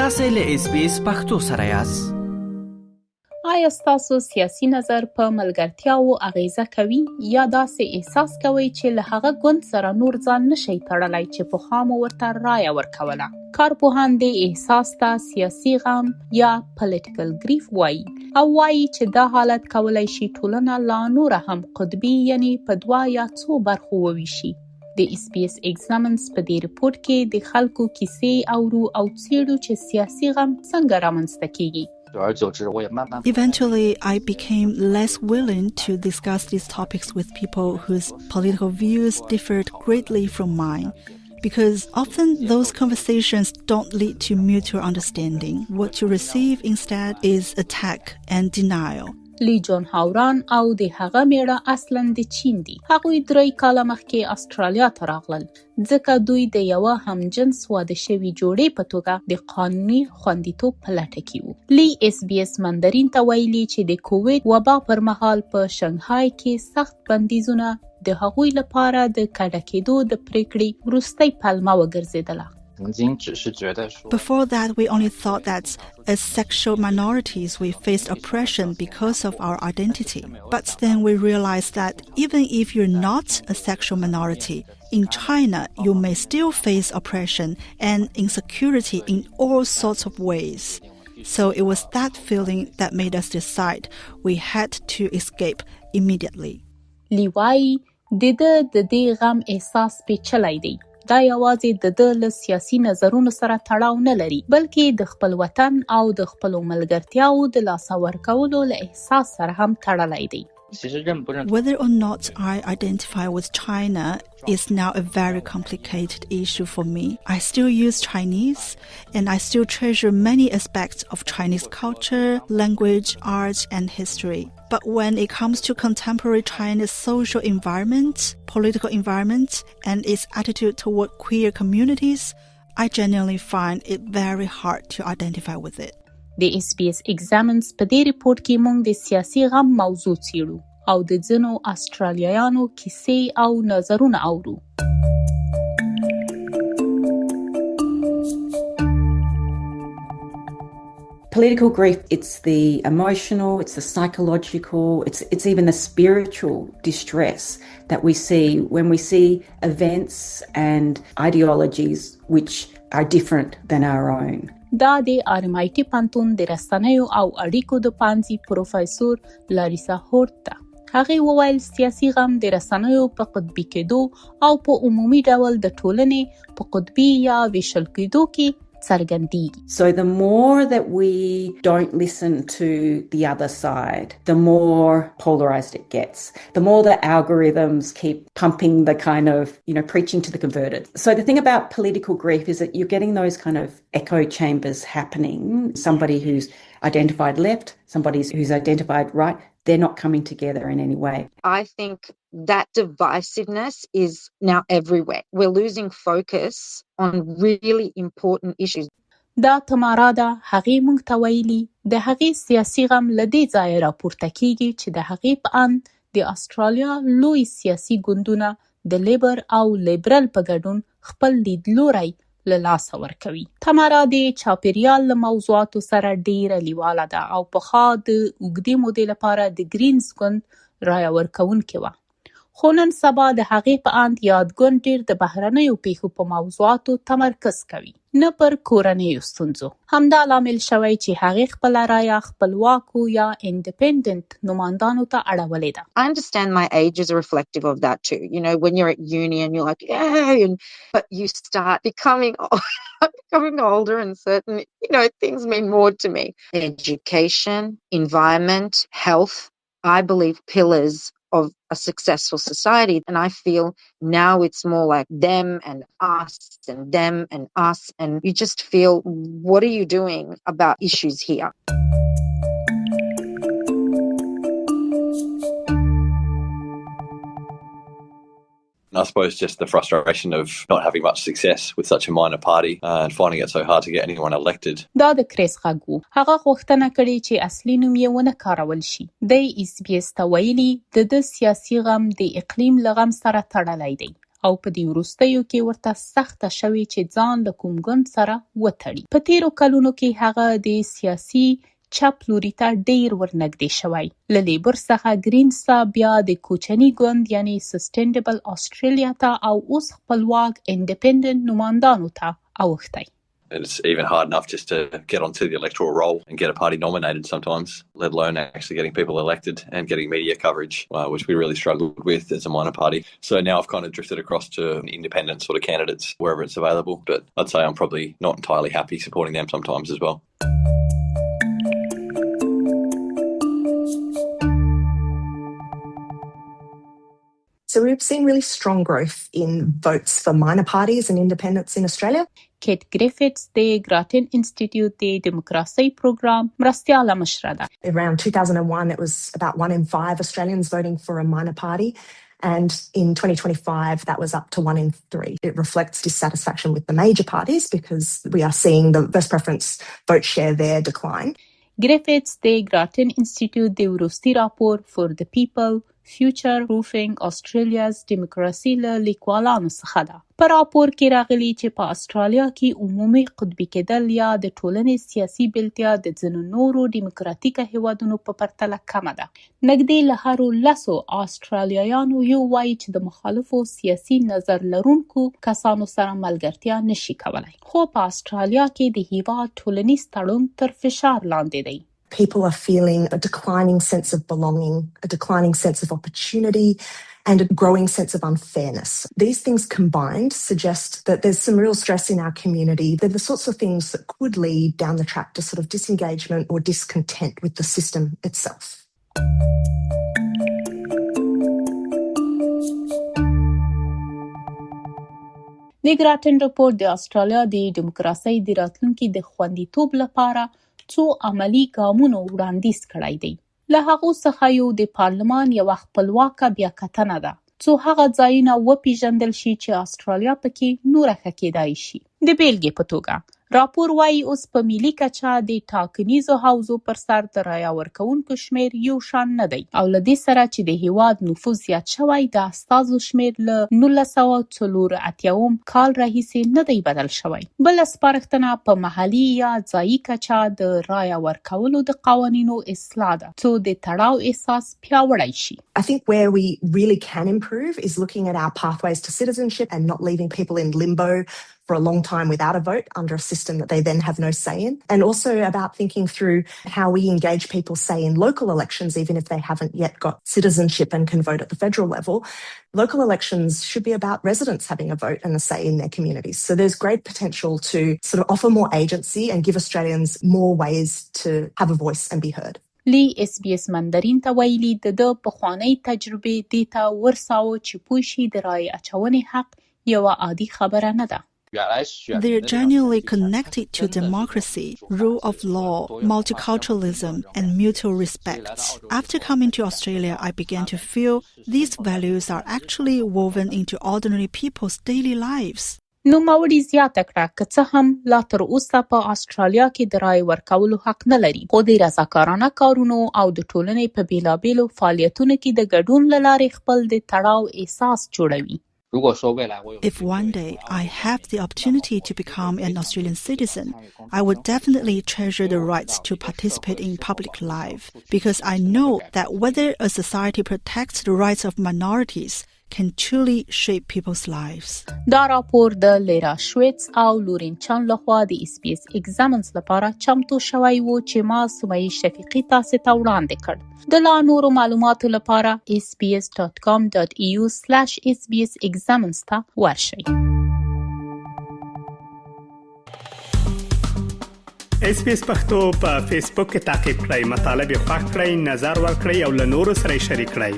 تاسو له SBS پښتو سره یاست. آیا ستاسو سیاسي نظر په ملګرتیاو اغیزه کوي یا داسې احساس کوي چې له هغه ګوند سره نور ځان نشي تړلی چې پخوا مو ورته رایه ورکوله؟ کارپوهان دې احساس ته سیاسي غم یا political grief وایي او وایي چې دا حالت کولی شي ټولنه لا نوره هم قطبي یعنی په 2 یا 2 برخو وویشي. د SBS Examines په دې ریپورت کې د خلکو کیسې اورو او څېړو چې سیاسي غم څنګه رامنځته کیږي. Eventually, I became less willing to discuss these topics with people whose political views differed greatly from mine, because often those conversations don't lead to mutual understanding. What you receive instead is attack and denial. لی جون هاوران او د هغه میړه اصلاً د چین دي. هغوی 3 کاله مخکې استرالیا ته راغلل ځکه دوی د یوه همجنس واده شوي جوړې په توګه د قانوني خوندیتوب په لټه کې وو. لی SBS مندرین ته ویلي چې د کووید وبا پر مهال په شنغهای کې سخت بندیزونه د هغوی لپاره د کډه کېدو د پریکړې وروستۍ پلمه وګرځېدله. Before that, we only thought that as sexual minorities we faced oppression because of our identity. But then we realized that even if you're not a sexual minority, in China you may still face oppression and insecurity in all sorts of ways. So it was that feeling that made us decide we had to escape immediately. لیوای د دې غم احساس پیچلی دی. دا یوازې د له سیاسي نظرونو سره تړاو نه لري بلکې د خپل وطن او د خپل ملګرتیاو د لاسه ورکولو له احساس سره هم تړلی دی. Whether or not I identify with China is now a very complicated issue for me. I still use Chinese and I still treasure many aspects of Chinese culture, language, art and history. But when it comes to contemporary China's social environment, political environment and its attitude toward queer communities, I genuinely find it very hard to identify with it. د SBS Examines په دې ریپورت کې موږ د سیاسي غم موضوع څېړو او د ځینو استرالیایانو کیسې او نظرونه اورو. Political grief, it's the emotional, it's the psychological, it's even the spiritual distress that we see when we see events and ideologies which are different than our own. دا د RMIT پانتون د رسنیو او اړیکو د پانځي پروفیسور لاریسا هورت ده. هغه وویل سیاسي غم د رسنیو په قطبي کېدو او په عمومي ډول د ټولنې په قطبي یا ویشل کېدو کې څرګندېږي. So the more that we don't listen to the other side, the more polarized it gets. The more the algorithms keep pumping the kind of, preaching to the converted. So the thing about political grief is that you're getting those kind of echo chambers happening. Somebody who's identified left, somebody who's identified right, they're not coming together in any way. I think that divisiveness is now everywhere. We're losing focus on really important issues. دا تمارا ده هغې موږ ته ویلي د هغې سیاسي غم له دې ځایه راپورته کیږي چې د هغې په اند د استرالیا لوی سیاسي ګوندونه د لیبر او لیبرل په ګډون خپل لیدلوری له لاسه ورکوي. تمارا د چاپیریال له موضوعاتو سره ډیره لیواله ده او پخوا د اوږدې مودې لپاره د ګرینز ګوند رایه ورکوونکې وه. خو نن سبا د هغې په اند یاد ګوند ډیر د بهرنیو پیښو په موضوعاتو تمرکز کوي نه پر کورنیو ستونزو. همدا لامل شوی چې هغې خپله رایه خپلواکو یا انډیپندنت نمایندانو ته اړولې ده. I understand my age is reflective of that too. When you're at uni and you're like, yeah, but you start becoming older and certain, things mean more to me. Education, environment, health, I believe pillars of a successful society, and I feel now it's more like them and us and them and us, and you just feel, what are you doing about issues here? And I suppose just the frustration of not having much success with such a minor party and finding it so hard to get anyone elected. دا د کریس غاګو هغه غوښتنه کړې چې اصلي نوم یې ونه کارول شي. د SBS ته ویلي د سیاسي غم د اقلیم له غم سره تړلی دی او په دې وروستیو کې ورته سخته شوې چې ځان له کوم ګوند سره وتړي. په تیرو کلونو کې هغه د سیاسي چپ لوري ته ډیر ورنږدې شوی. له لیبر څخه ګرینز ته بیا د کوچني ګوند یعنی سسټینیبل آسټرالیا ته او اوس خپلواک انډیپندنت نمایندانو ته اوښتی. It's even hard enough just to get onto the electoral roll and get a party nominated sometimes, let alone actually getting people elected and getting media coverage, which we really struggled with as a minor party. So now I've kind of drifted across to independent sort of candidates wherever it's available. But I'd say I'm probably not entirely happy supporting them sometimes as well. So we've seen really strong growth in votes for minor parties and independents in Australia. کیت ګریفټس د ګراتن انسټیټیوټ د دیموکراسي پروګرام مرستیاله مشره ده. Around 2001 it was about 1 in 5 Australians voting for a minor party, and in 2025 that was up to 1 in 3. It reflects dissatisfaction with the major parties because we are seeing the first preference vote share there decline. ګریفټس د ګراتن انسټیټیوټ د وروستي راپور For the People Future Proofing Australia's Democracy له لیکوالانو څخه ده. په راپور کې راغلي چې په استرالیا کې عمومي قطبي کېدل یا د ټولنې سیاسي بېلتیا د ځینو نورو ډیموکراتیکه هیوادونو په پرتله کمه ده. نږدې له هرو 10 استرالیایانو یو وایي چې د مخالفو سیاسي نظر لرونکو کسانو سره ملګرتیا نشي کولای. خو په استرالیا کې د هیواد ټولنیز تړون تر فشار لاندې دی. People are feeling a declining sense of belonging, a declining sense of opportunity, and a growing sense of unfairness. These things combined suggest that there's some real stress in our community. They're the sorts of things that could lead down the track to sort of disengagement or discontent with the system itself. د ګراتن رپورټ د استرالیا د دیموکراسي د راتلونکي د خوندیتوب لپاره څو عملی ګامونو وړاندیز کړی دی. له هغو څخه یو د پارلمان یوه خپلواکه بیاکتنه ده څو هغه ځایونه وپیژندل شي چې استرالیا پکې نوره ښه کېدای شي. د بیلګې په توګه راپور وایي اوس په ملي کچه د ټاکنیزو حوزو پر سر د رایه ورکوونکو شمیر یو شان نه دی او له دې سره چې د هیواد نفوذ زیات شوی د استازو شمیر له 1984 کال راهیسې نه دی بدل شوی. بله سپارښتنه په محلي یا ځایي کچه د رایه ورکولو د قوانینو اصلاح ده څو د تړاو احساس پیاوړی شي. I think where we really can improve is looking at our pathways to citizenship and not leaving people in limbo for a long time without a vote under a system that they then have no say in. And also about thinking through how we engage people, say, in local elections, even if they haven't yet got citizenship and can vote at the federal level. Local elections should be about residents having a vote and a say in their communities. So there's great potential to sort of offer more agency and give Australians more ways to have a voice and be heard. لی SBS مندرین ته ویلي د پخوانۍ تجربې دې ته ورساوه چې پوه شي د رایې اچونې حق یوه عادي خبره نه ده. They're genuinely connected to democracy, rule of law, multiculturalism, and mutual respect. After coming to Australia, I began to feel these values are actually woven into ordinary people's daily lives. نوموړي زیاته کړه که څه هم لا تر اوسه په استرالیا کې د رایې ورکولو حق نه لري خو د رضاکارانه کارونو او د ټولنې په بیلابیلو فعالیتونو کې د ګډون له لارې خپل د تړاو احساس جوړوي. If one day I have the opportunity to become an Australian citizen, I would definitely treasure the rights to participate in public life because I know that whether a society protects the rights of minorities can truly shape people's lives. دا راپور د لیرا شویتس او لورین چان لخوا د SBS Examines لپاره چمتو شوی و چې ما سمیه شفیقی تاسو ته وړاندې کړ. د لا نورو معلوماتو لپاره sbs.com.au/sbsexamines ته ورشئ. SBS پښتو په فیسبوک کې تعقیب کړئ، مطالب یې خوښ کړئ، نظر ورکړئ او له نورو سره شریک کړئ.